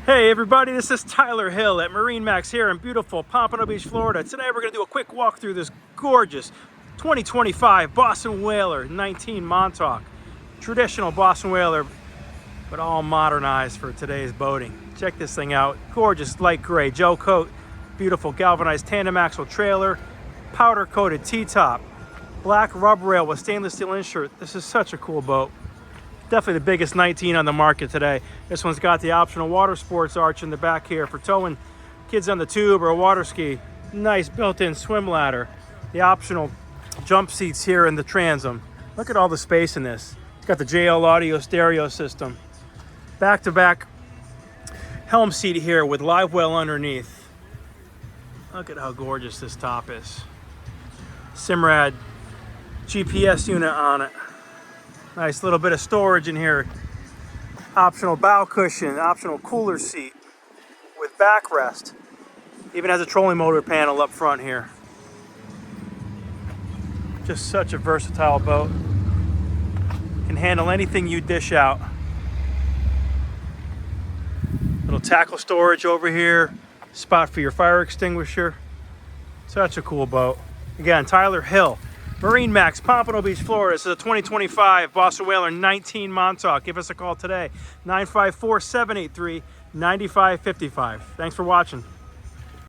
Hey everybody, this is Tyler Hill at MarineMax here in beautiful Pompano Beach, Florida. Today we're going to do a quick walk through this gorgeous 2025 Boston Whaler 19 Montauk. Traditional Boston Whaler, but all modernized for today's boating. Check this thing out. Gorgeous light gray gel coat, beautiful galvanized tandem axle trailer, powder coated T-top, black rub rail with stainless steel insert. This is such a cool boat. Definitely the biggest 19 on the market today. This one's got the optional water sports arch in the back here for towing kids on the tube or a water ski. Nice built-in swim ladder. The optional jump seats here in the transom. Look at all the space in this. It's got the JL audio stereo system. Back-to-back helm seat here with live well underneath. Look at how gorgeous this top is. Simrad GPS unit on it. Nice little bit of storage in here. Optional bow cushion, optional cooler seat with backrest. Even has a trolling motor panel up front here. Just such a versatile boat. Can handle anything you dish out. Little tackle storage over here. Spot for your fire extinguisher. Such a cool boat. Again, Tyler Hill, MarineMax, Pompano Beach, Florida. This is a 2025 Boston Whaler 19 Montauk. Give us a call today, 954-783-9555. Thanks for watching.